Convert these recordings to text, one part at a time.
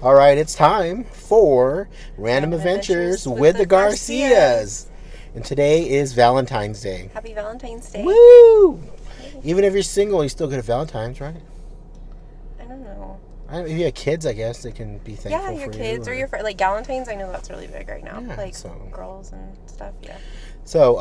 All right, it's time for Random Adventures with the Garcias. And today is Valentine's Day. Happy Valentine's Day. Woo! Even if you're single, you still get a Valentine's, right? I don't know. If you have kids, I guess they can be thankful Yeah, your for kids you. or your friends. Like Galentine's, I know that's really big right now. Yeah, like so- girls and stuff, yeah. So,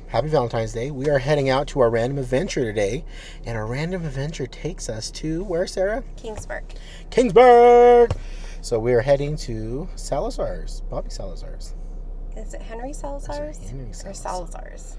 happy Valentine's Day. We are heading out to our random adventure today. And our random adventure takes us to where, Sarah? Kingsburg. Kingsburg! So we are heading to Salazar's, Bobby Salazar's. Is it Henry Salazar's? Henry Or Salazar's.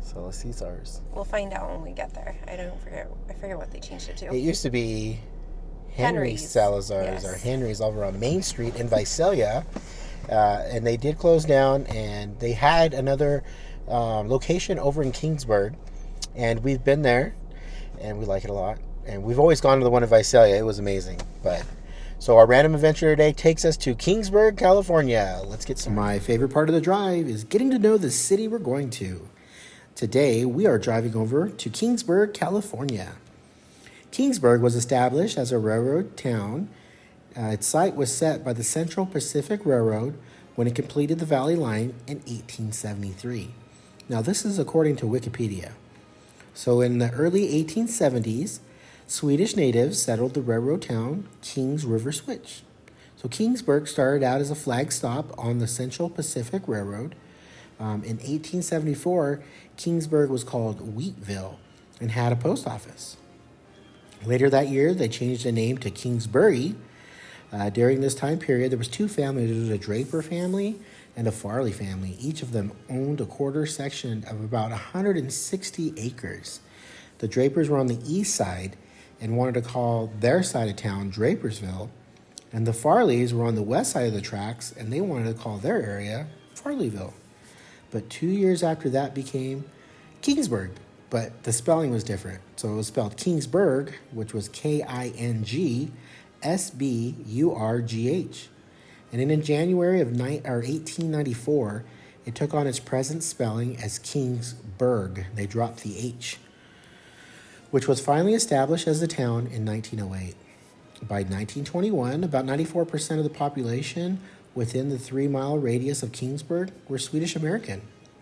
Salazar's? We'll find out when we get there. I forget what they changed it to. It used to be Henry's. Salazar's, Yes. or Henry's, over on Main Street in Visalia. And they did close down, and they had another location over in Kingsburg. And we've been there, and we like it a lot. And we've always gone to the one in Visalia. It was amazing. So our random adventure today takes us to Kingsburg, California. Let's get some. My favorite part of the drive is getting to know the city we're going to. Today, we are driving over to Kingsburg, California. Kingsburg was established as a railroad town. Its site was set by the Central Pacific Railroad when it completed the Valley Line in 1873. Now, this is according to Wikipedia. So, in the early 1870s, Swedish natives settled the railroad town Kings River Switch. So, Kingsburg started out as a flag stop on the Central Pacific Railroad. In 1874, Kingsburg was called Wheatville and had a post office. Later that year, they changed the name to Kingsbury. During this time period, there was two families. There was a Draper family and a Farley family. Each of them owned a quarter section of about 160 acres. The Drapers were on the east side and wanted to call their side of town Drapersville. And the Farleys were on the west side of the tracks, and they wanted to call their area Farleyville. But 2 years after that became Kingsburg, but the spelling was different. So it was spelled Kingsburg, which was Kingsburgh. And then in January of 1894, it took on its present spelling as Kingsburg. They dropped the H, which was finally established as the town in 1908. By 1921, about 94% of the population within the 3-mile radius of Kingsburg were Swedish American,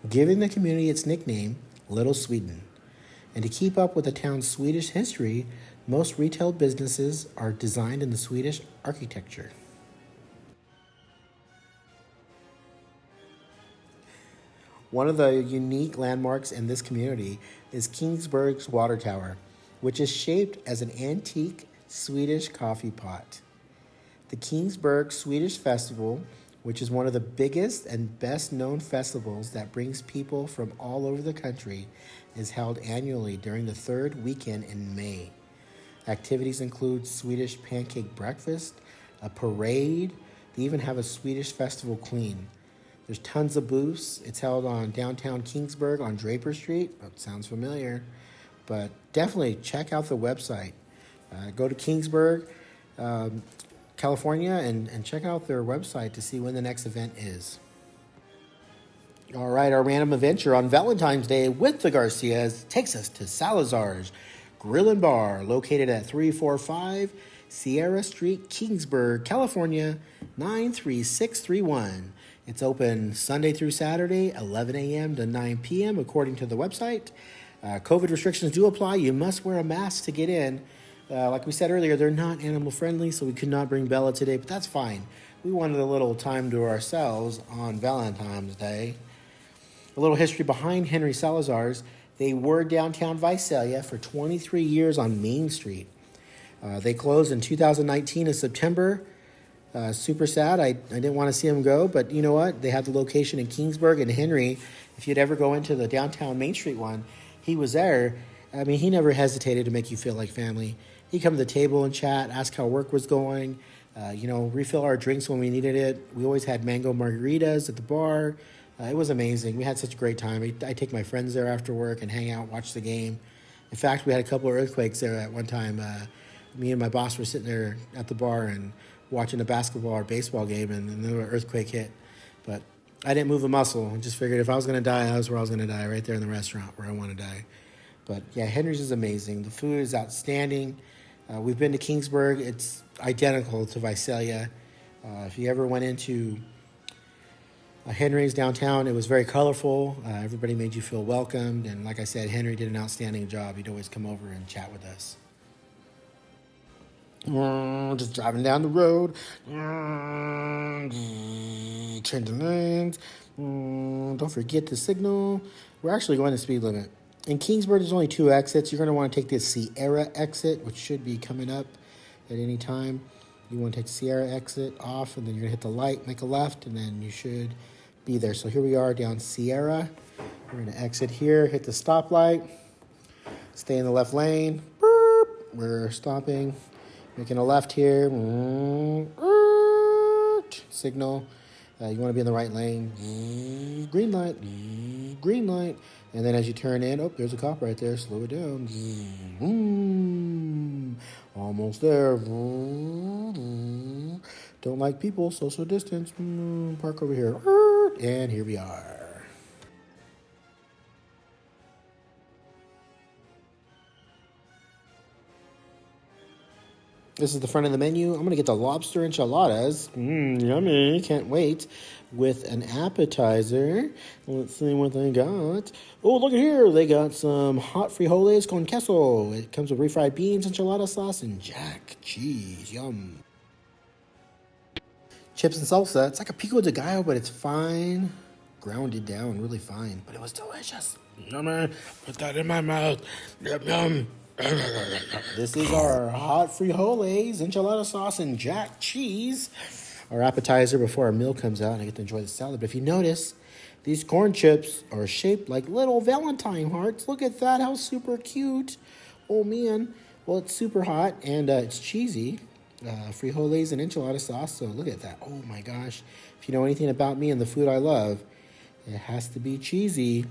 giving the community its nickname, Little Sweden. And to keep up with the town's Swedish history, most retail businesses are designed in the Swedish architecture. One of the unique landmarks in this community is Kingsburg's water tower, which is shaped as an antique Swedish coffee pot. The Kingsburg Swedish Festival, which is one of the biggest and best known festivals that brings people from all over the country, is held annually during the third weekend in May. Activities include Swedish pancake breakfast, a parade. They even have a Swedish festival queen. There's tons of booths. It's held on downtown Kingsburg on Draper Street. That sounds familiar. But definitely check out the website. Go to Kingsburg, California, and check out their website to see when the next event is. All right, our random adventure on Valentine's Day with the Garcias takes us to Salazar's Grill and Bar, located at 345 Sierra Street, Kingsburg, California, 93631. It's open Sunday through Saturday, 11 a.m. to 9 p.m., according to the website. COVID restrictions do apply. You must wear a mask to get in. Like we said earlier, they're not animal friendly, so we could not bring Bella today, but that's fine. We wanted a little time to ourselves on Valentine's Day. A little history behind Henry Salazar's. They were downtown Visalia for 23 years on Main Street. They closed in 2019 in September. Super sad. I didn't want to see them go, but you know what? They had the location in Kingsburg, and Henry, if you'd ever go into the downtown Main Street one, he was there. I mean, he never hesitated to make you feel like family. He'd come to the table and chat, ask how work was going, refill our drinks when we needed it. We always had mango margaritas at the bar. It was amazing. We had such a great time. I take my friends there after work and hang out, watch the game. In fact, we had a couple of earthquakes there at one time. Me and my boss were sitting there at the bar and watching a basketball or baseball game, and then an earthquake hit. But I didn't move a muscle. I just figured if I was going to die, that was where I was going to die, right there in the restaurant where I want to die. But yeah, Henry's is amazing. The food is outstanding. We've been to Kingsburg. It's identical to Visalia. If you ever went into Henry's downtown, it was very colorful. Everybody made you feel welcomed. And like I said, Henry did an outstanding job. He'd always come over and chat with us. Just driving down the road. Changing lanes. Don't forget the signal. We're actually going the speed limit. In Kingsburg, there's only 2 exits. You're going to want to take the Sierra exit, which should be coming up at any time. You want to take the Sierra exit off, and then you're going to hit the light, make a left, and then you should be there. So here we are down Sierra. We're going to exit here, hit the stoplight, stay in the left lane. Boop. We're stopping, making a left here. Signal. You want to be in the right lane. Green light. Green light. And then as you turn in, oh, there's a cop right there. Slow it down. Almost there. Don't like people. Social distance. Park over here. And here we are. This is the front of the menu. I'm going to get the lobster enchiladas. Yummy. Can't wait. With an appetizer. Let's see what they got. Oh, look at here. They got some hot frijoles con queso. It comes with refried beans, enchilada sauce, and jack cheese. Yum. Chips and salsa. It's like a pico de gallo, but it's fine. Grounded down really fine. But it was delicious. Yummy. Put that in my mouth. Yum, yum. This is our hot frijoles, enchilada sauce, and jack cheese. Our appetizer before our meal comes out, and I get to enjoy the salad. But if you notice, these corn chips are shaped like little Valentine hearts. Look at that, how super cute. Oh, man. Well, it's super hot, and it's cheesy. Frijoles and enchilada sauce, so look at that. Oh, my gosh. If you know anything about me and the food I love, it has to be cheesy.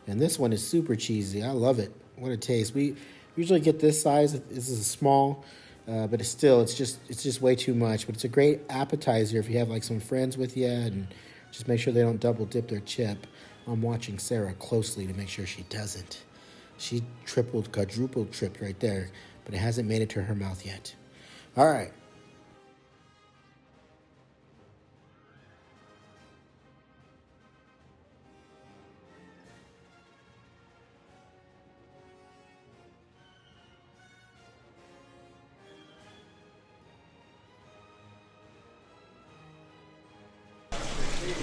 And this one is super cheesy. I love it. What a taste. We usually get this size. This is small, but it's just way too much. But it's a great appetizer if you have like some friends with you, and just make sure they don't double dip their chip. I'm watching Sarah closely to make sure she doesn't. She quadrupled tripped right there, but it hasn't made it to her mouth yet. All right.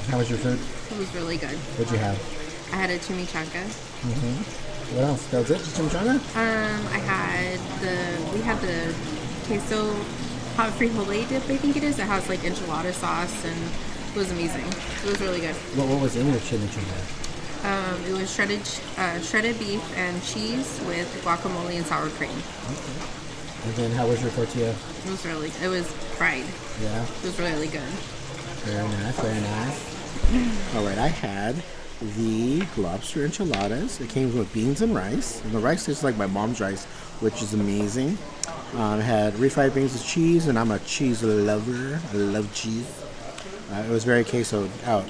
How was your food? It was really good. What'd you have? I had a chimichanga. What else? That was it? Just chimichanga? We had the queso hot frijole dip, I think it is. It has like enchilada sauce, and it was amazing. It was really good. What was in your chimichanga? It was shredded beef and cheese with guacamole and sour cream. Okay. And then how was your tortilla? It was fried. Yeah? It was really good. Very nice, very nice. All right, I had the lobster enchiladas. It came with beans and rice. And the rice tastes like my mom's rice, which is amazing. I had refried beans with cheese, and I'm a cheese lover. I love cheese. It was very quesoed out.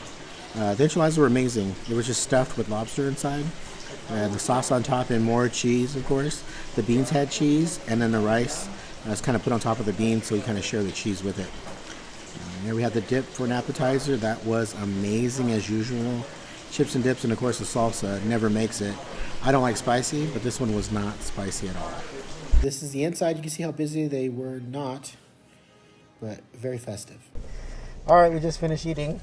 The enchiladas were amazing. It was just stuffed with lobster inside. The sauce on top and more cheese, of course. The beans had cheese, and then the rice was kind of put on top of the beans, so you kind of share the cheese with it. Here we had the dip for an appetizer. That was amazing as usual. Chips and dips, and of course the salsa never makes it. I don't like spicy, but this one was not spicy at all. This is the inside. You can see how busy they were not, but very festive. All right, we just finished eating.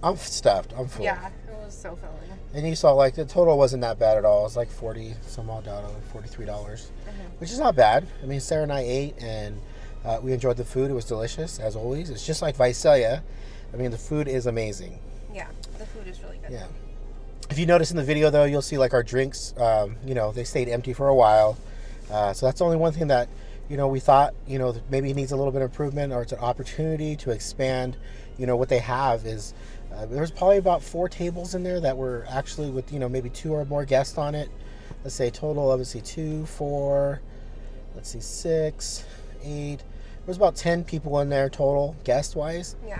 I'm stuffed. I'm full. Yeah, it was so filling. And you saw like the total wasn't that bad at all. It was like $40 some odd dollars, $43, which is not bad. I mean, Sarah and I ate, and we enjoyed the food. It was delicious, as always. It's just like Visalia. I mean, the food is amazing. Yeah, the food is really good. Yeah. If you notice in the video, though, you'll see like our drinks, they stayed empty for a while. So that's the only one thing that, we thought, maybe it needs a little bit of improvement, or it's an opportunity to expand. What they have is, there's probably about 4 tables in there that were actually with, maybe 2 or more guests on it. Let's say total, obviously 2, 4, 6, 8. There's about 10 people in there total, guest-wise. Yeah.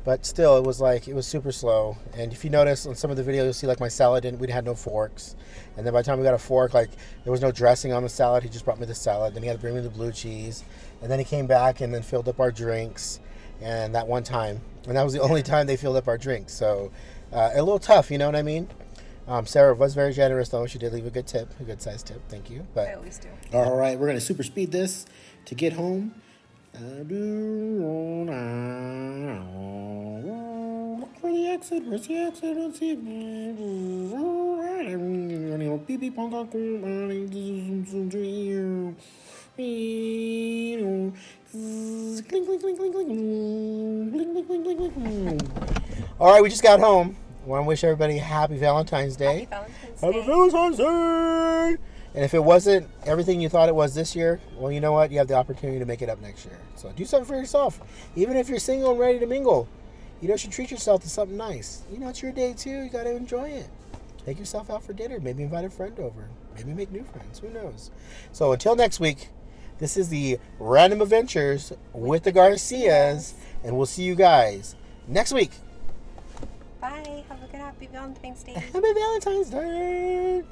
But still, it was super slow. And if you notice on some of the video, you'll see like my salad we had no forks. And then by the time we got a fork, like there was no dressing on the salad. He just brought me the salad. Then he had to bring me the blue cheese. And then he came back and then filled up our drinks. And that one time, and that was the only time they filled up our drinks. So a little tough, you know what I mean? Sarah was very generous though. She did leave a good tip, a good size tip. Thank you. But I always do. all right, we're gonna super speed this to get home. Where's the exit? Where's the exit? Let's see. All right, we just got home. I want to wish everybody a happy Valentine's Day. Happy Valentine's Day. And if it wasn't everything you thought it was this year, well, you know what? You have the opportunity to make it up next year. So do something for yourself. Even if you're single and ready to mingle, you should treat yourself to something nice. It's your day too. You got to enjoy it. Take yourself out for dinner. Maybe invite a friend over. Maybe make new friends. Who knows? So until next week, this is the Random Adventures with the Garcias. And we'll see you guys next week. Bye. Have a good happy Valentine's Day. Happy Valentine's Day.